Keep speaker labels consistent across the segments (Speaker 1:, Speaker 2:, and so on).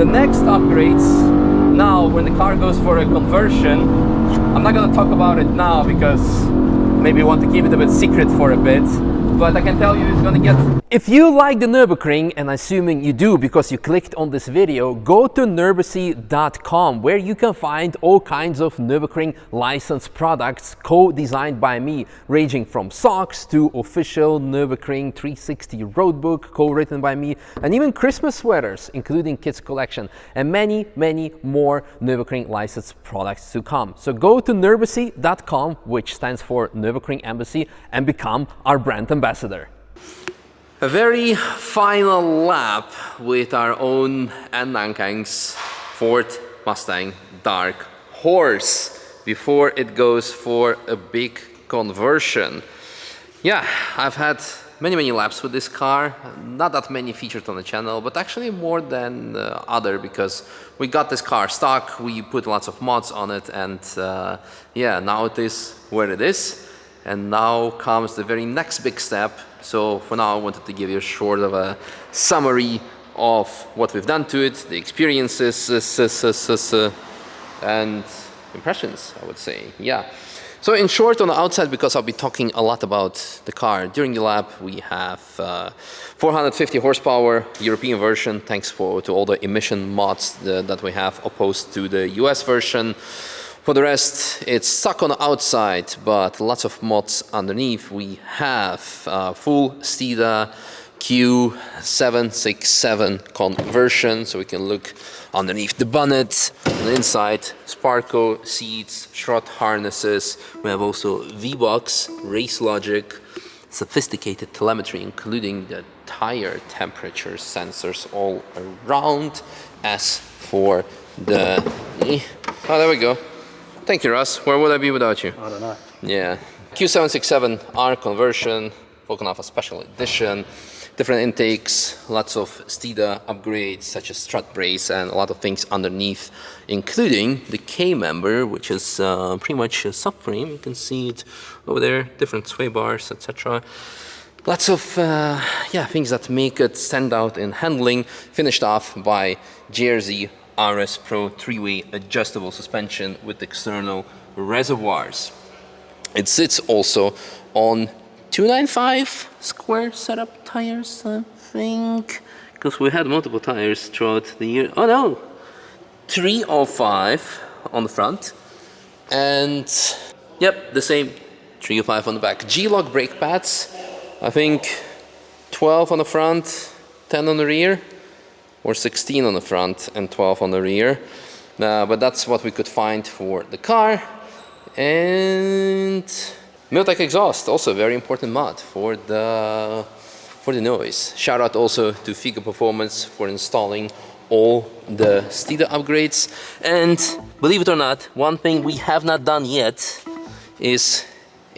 Speaker 1: the next upgrades, now when the car goes for a conversion, I'm not gonna talk about it now because maybe you want to keep it a bit secret for a bit, but I can tell you it's gonna get... If you like the Nürburgring, and assuming you do because you clicked on this video, go to nürburgring.com where you can find all kinds of Nürburgring licensed products co-designed by me, ranging from socks to official Nürburgring 360 roadbook co-written by me, and even Christmas sweaters, including kids collection, and many, many more Nürburgring licensed products to come. So go to nürburgring.com, which stands for Nürburgring Embassy, and become our brand ambassador. A very final lap with our own Ed Nankang's Ford Mustang Dark Horse before it goes for a big conversion. Yeah, I've had many laps with this car, not that many featured on the channel, but actually more than other, because we got this car stock, we put lots of mods on it, and yeah, now it is where it is. And now comes the very next big step. So for now I wanted to give you a short of a summary of what we've done to it, the experiences and impressions, I would say. Yeah. So in short, on the outside, because I'll be talking a lot about the car during the lap, we have 450 horsepower European version, thanks to all the emission mods that we have opposed to the US version. For the rest, it's stuck on the outside, but lots of mods underneath. We have full Stida Q767 conversion, so we can look underneath the bonnet. On the inside, Sparco seats, strut harnesses. We have also V-Box, race logic, sophisticated telemetry, including the tire temperature sensors all around. As for the... Oh, there we go. Thank you, Russ. Where would I be without you?
Speaker 2: I don't know.
Speaker 1: Yeah. Q767R conversion, Vulcan Alpha Special Edition, different intakes, lots of Stida upgrades such as strut brace and a lot of things underneath, including the K-member, which is pretty much a subframe. You can see it over there, different sway bars, etc. Lots of things that make it stand out in handling, finished off by JRZ RS Pro 3-way adjustable suspension with external reservoirs. It sits also on 295 square setup tires, I think, because we had multiple tires throughout the year. Oh no, 305 on the front, and yep, the same 305 on the back. G-Lock brake pads, I think 12 on the front, 10 on the rear, or 16 on the front and 12 on the rear, but that's what we could find for the car. And Miltech exhaust, also a very important mod for the noise. Shout out also to Figo Performance for installing all the Stida upgrades. And believe it or not, one thing we have not done yet is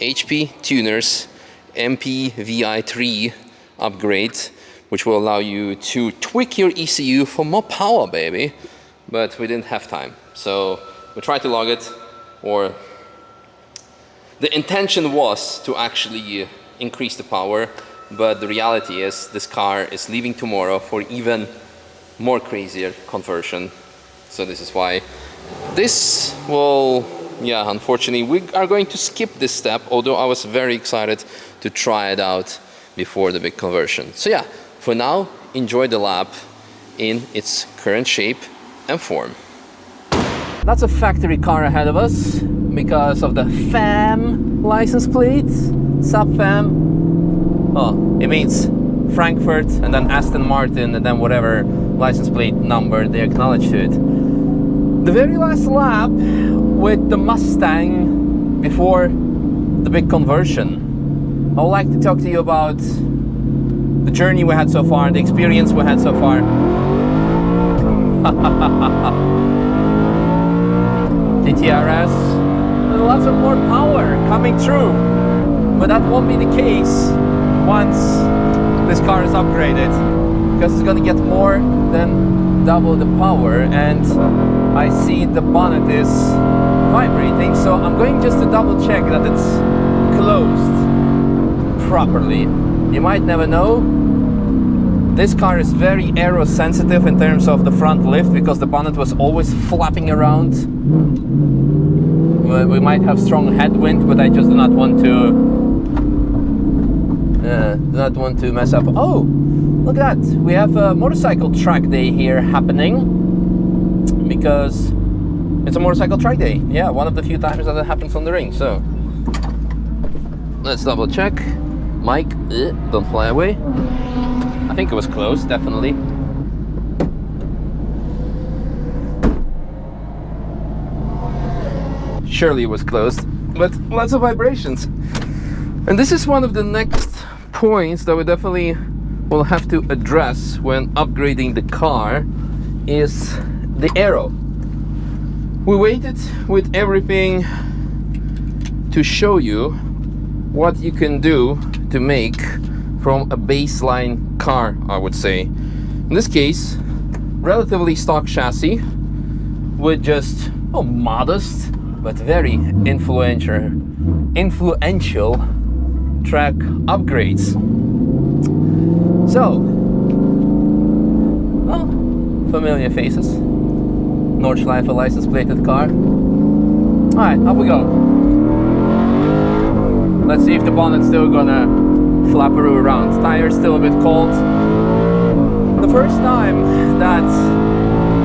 Speaker 1: HP Tuners MPVI3 upgrade, which will allow you to tweak your ECU for more power, baby. But we didn't have time, so we tried to log it, or the intention was to actually increase the power, but the reality is this car is leaving tomorrow for even more crazier conversion. So this is why this will, yeah, unfortunately we are going to skip this step, although I was very excited to try it out before the big conversion. So yeah, for now, enjoy the lap in its current shape and form. That's a factory car ahead of us because of the FAM license plate, sub-FAM. Oh, it means Frankfurt and then Aston Martin and then whatever license plate number they acknowledge to it. The very last lap with the Mustang before the big conversion. I would like to talk to you about the journey we had so far, the experience we had so far. TTRS, there's lots of more power coming through, but that won't be the case once this car is upgraded, because it's gonna get more than double the power, and I see the bonnet is vibrating, so I'm going just to double check that it's closed properly. You might never know. This car is very aero sensitive in terms of the front lift because the bonnet was always flapping around. We might have strong headwind, but I just do not want to mess up. Oh, look at that! We have a motorcycle track day here happening because it's a motorcycle track day. Yeah, one of the few times that it happens on the ring. So let's double check. Mike, don't fly away. I think it was close, definitely. Surely it was closed, but lots of vibrations. And this is one of the next points that we definitely will have to address when upgrading the car, is the aero. We waited with everything to show you what you can do to make from a baseline car, I would say. In this case, relatively stock chassis with just modest but very influential track upgrades. So, familiar faces. Nordschleife license plated car. Alright, up we go. Let's see if the bonnet's still gonna flapperoo around. Tires still a bit cold. The first time that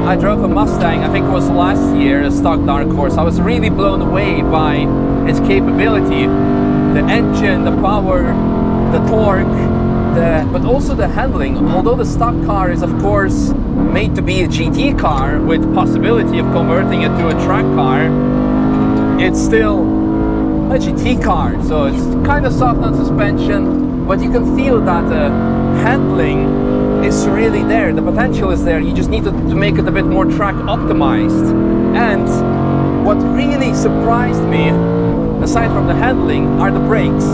Speaker 1: I drove a Mustang, I think it was last year, a stock dark horse, I was really blown away by its capability. The engine, the power, the torque, but also the handling. Although the stock car is of course made to be a GT car with possibility of converting it to a track car, it's still a GT car, so it's kind of soft on suspension, but you can feel that the handling is really there, the potential is there. You just need to make it a bit more track optimized. And what really surprised me, aside from the handling, are the brakes.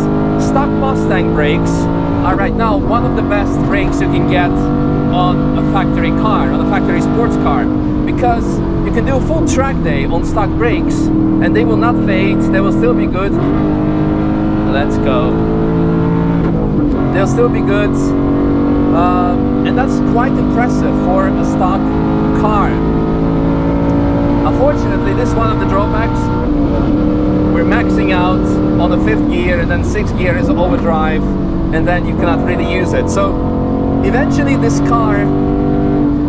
Speaker 1: Stock Mustang brakes are right now one of the best brakes you can get on a factory car, on a factory sports car, because you can do a full track day on stock brakes and they will not fade, they will still be good. Let's go. They'll still be good. And that's quite impressive for a stock car. Unfortunately, this is one of the drawbacks. We're maxing out on the 5th gear, and then 6th gear is overdrive, and then you cannot really use it. So eventually this car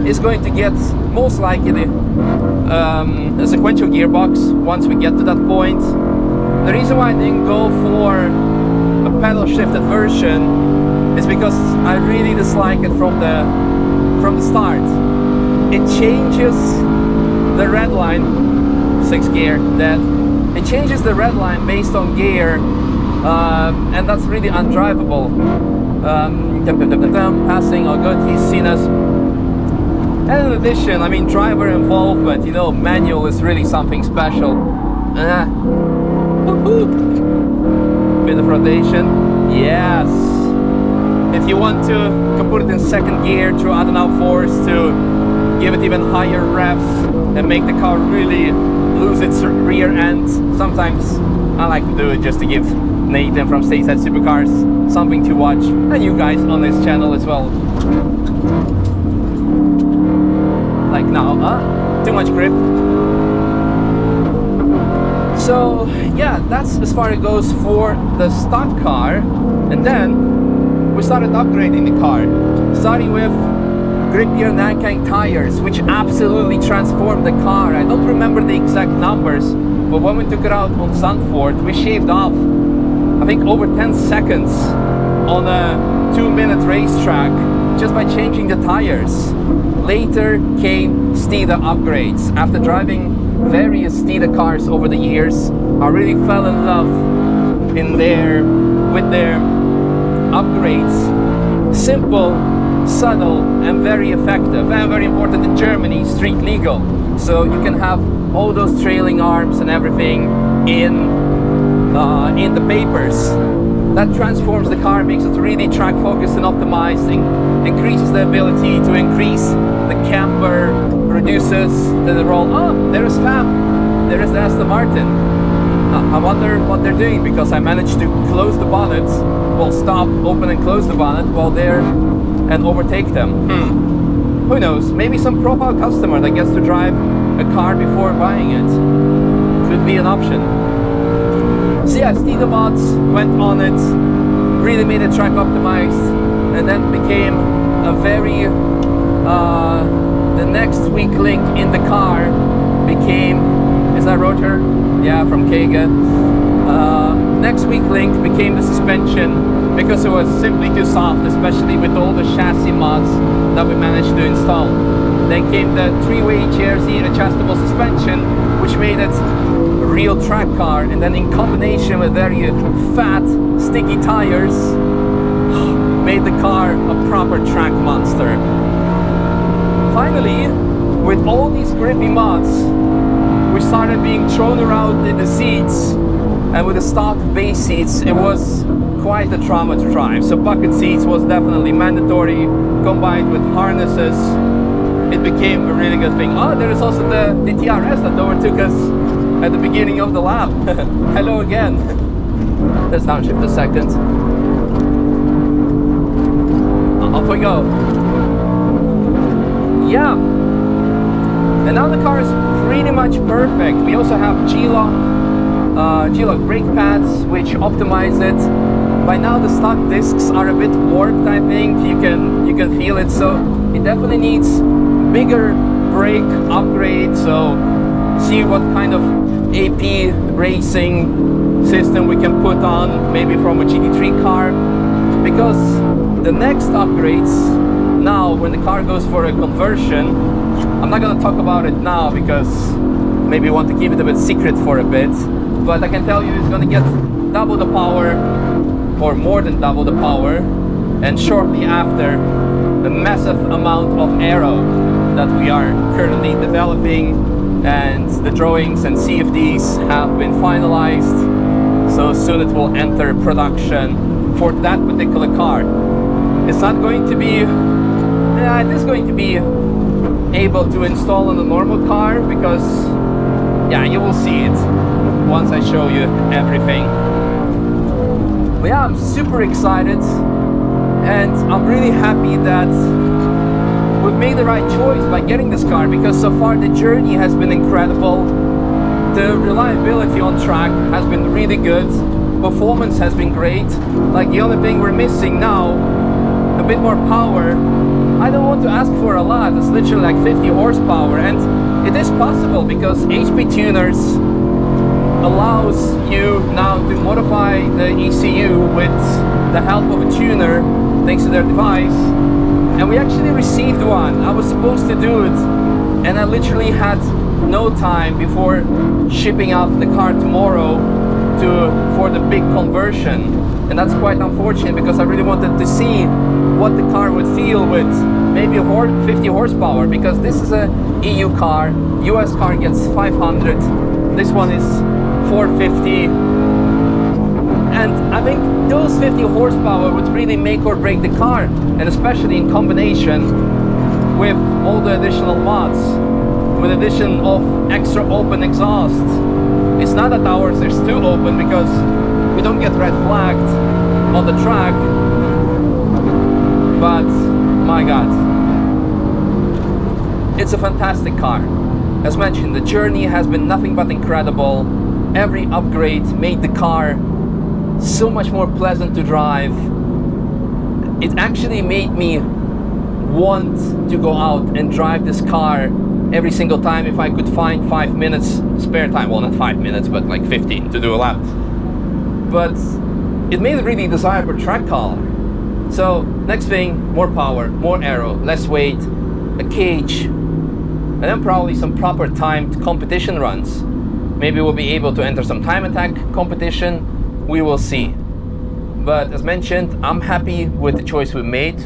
Speaker 1: is going to get most likely a sequential gearbox once we get to that point. The reason why I didn't go for a pedal shifted version is because I really dislike it from the start. It changes the red line, 6th gear, dead. It changes the red line based on gear, and that's really undrivable. Passing, all good, he's seen us. And in addition, I mean, driver involvement, you know, manual is really something special. Bit of rotation, yes. If you want to, you can put it in 2nd gear through Adenauer force to give it even higher revs and make the car really lose its rear end. Sometimes I like to do it just to give Nathan from Stateside Supercars something to watch, and you guys on this channel as well. Like now, too much grip. So yeah, that's as far as it goes for the stock car. And then we started upgrading the car, starting with grippier Nankang tires, which absolutely transformed the car. I don't remember the exact numbers, but when we took it out on Zandvoort, we shaved off, I think, over 10 seconds on a 2-minute racetrack just by changing the tires. Later came Stida upgrades. After driving various Stida cars over the years, I really fell in love with their upgrades. Simple, subtle, and very effective, and very important in Germany, street legal. So you can have all those trailing arms and everything in the papers. That transforms the car, makes it really track focused and optimized, increases the ability to increase the camber, reduces the roll. Oh, there is FAM, there is the Aston Martin. I wonder what they're doing, because I managed to close the bonnet, well, stop, open and close the bonnet while they're and overtake them. Who knows? Maybe some profile customer that gets to drive a car before buying it could be an option. So yeah, the mods went on it, really made the track optimized, and then became a very the next weak link in the car became, is that rotor? Yeah, from Kega. Next weak link became the suspension, because it was simply too soft, especially with all the chassis mods that we managed to install. Then came the 3-way GRZ adjustable suspension, which made it a real track car, and then in combination with very fat, sticky tires, made the car a proper track monster. Finally, with all these grippy mods, we started being thrown around in the seats, and with the stock base seats, it was quite a trauma to drive. So bucket seats was definitely mandatory, combined with harnesses. It became a really good thing. Oh, there is also the TRS that overtook us at the beginning of the lap. Hello again. Let's downshift a second. Off we go. Yeah. And now the car is pretty much perfect. We also have G-Lock brake pads, which optimize it. By now the stock discs are a bit warped, I think. You can feel it, so it definitely needs bigger brake upgrade. So see what kind of AP racing system we can put on, maybe from a GT3 car, because the next upgrades, now when the car goes for a conversion, I'm not gonna talk about it now because maybe you want to keep it a bit secret for a bit, but I can tell you it's gonna get double the power, or more than double the power, and shortly after, a massive amount of aero that we are currently developing, and the drawings and CFDs have been finalized, so soon it will enter production for that particular car. It's not going to be, it is going to be able to install on a normal car, because yeah, you will see it once I show you everything. But yeah, I'm super excited, and I'm really happy that we've made the right choice by getting this car, because so far the journey has been incredible. The reliability on track has been really good. Performance has been great. Like, the only thing we're missing now, a bit more power. I don't want to ask for a lot. It's literally like 50 horsepower, and it is possible because HP Tuners allows you now to modify the ECU with the help of a tuner thanks to their device. And we actually received one. I was supposed to do it, and I literally had no time before shipping out the car tomorrow for the big conversion. And that's quite unfortunate, because I really wanted to see what the car would feel with maybe 50 horsepower, because this is a EU car. US car gets 500. This one is 450. And I think those 50 horsepower would really make or break the car, and especially in combination with all the additional mods, with addition of extra open exhaust. It's not that ours is too open, because we don't get red flagged on the track, but my god, it's a fantastic car. As mentioned, the journey has been nothing but incredible. Every upgrade made the car so much more pleasant to drive. It actually made me want to go out and drive this car every single time if I could find 5 minutes spare time. Well, not 5 minutes, but like 15 to do a lap. But it made a really desirable track car. So next thing, more power, more aero, less weight, a cage, and then probably some proper timed competition runs. Maybe we'll be able to enter some time attack competition. We will see. But as mentioned, I'm happy with the choice we made,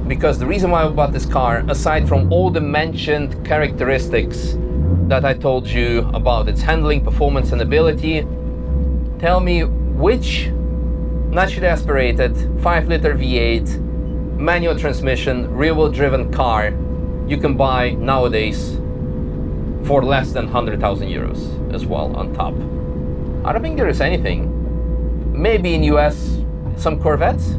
Speaker 1: because the reason why I bought this car, aside from all the mentioned characteristics that I told you about its handling, performance and ability, tell me which naturally aspirated 5-liter V8 manual transmission rear-wheel driven car you can buy nowadays for less than 100,000 euros as well on top. I don't think there is anything. Maybe in US some Corvettes.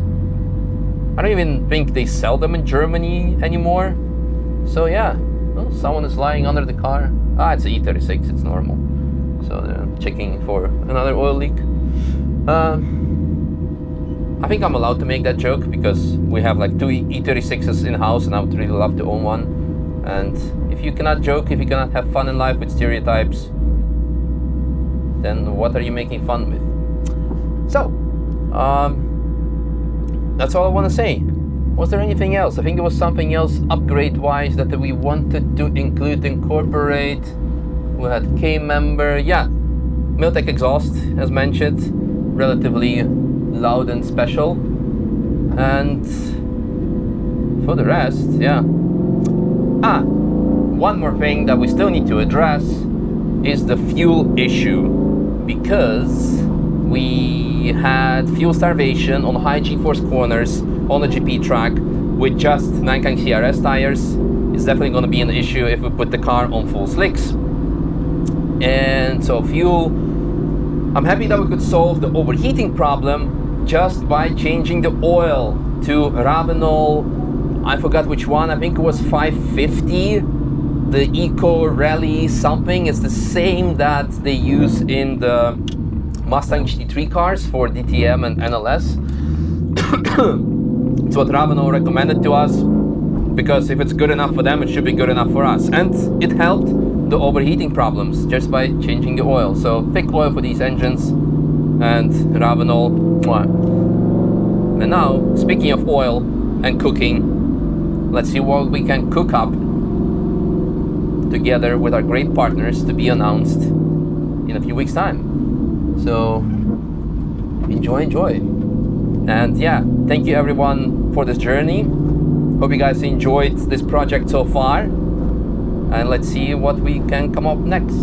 Speaker 1: I don't even think they sell them in Germany anymore. So yeah, well, someone is lying under the car. Ah, it's an E36, it's normal. So they're checking for another oil leak. I think I'm allowed to make that joke because we have like 2 E36s in house and I would really love to own one. And if you cannot joke, if you cannot have fun in life with stereotypes, then what are you making fun with? So, that's all I want to say. Was there anything else? I think there was something else upgrade-wise that we wanted to incorporate. We had K-member, yeah, Miltech exhaust, as mentioned, relatively loud and special. And for the rest, yeah. One more thing that we still need to address is the fuel issue, because we had fuel starvation on high G-force corners on the GP track with just 9 CRS tires. It's definitely going to be an issue if we put the car on full slicks. And so fuel, I'm happy that we could solve the overheating problem just by changing the oil to Ravenol. I forgot which one, I think it was 550, the Eco Rally something. It's the same that they use in the Mustang GT3 cars for DTM and NLS. It's what Ravenol recommended to us, because if it's good enough for them, it should be good enough for us. And it helped the overheating problems just by changing the oil. So thick oil for these engines and Ravenol. And now, speaking of oil and cooking, let's see what we can cook up together with our great partners to be announced in a few weeks' time. So enjoy. And yeah, thank you everyone for this journey. Hope you guys enjoyed this project so far. And let's see what we can come up next.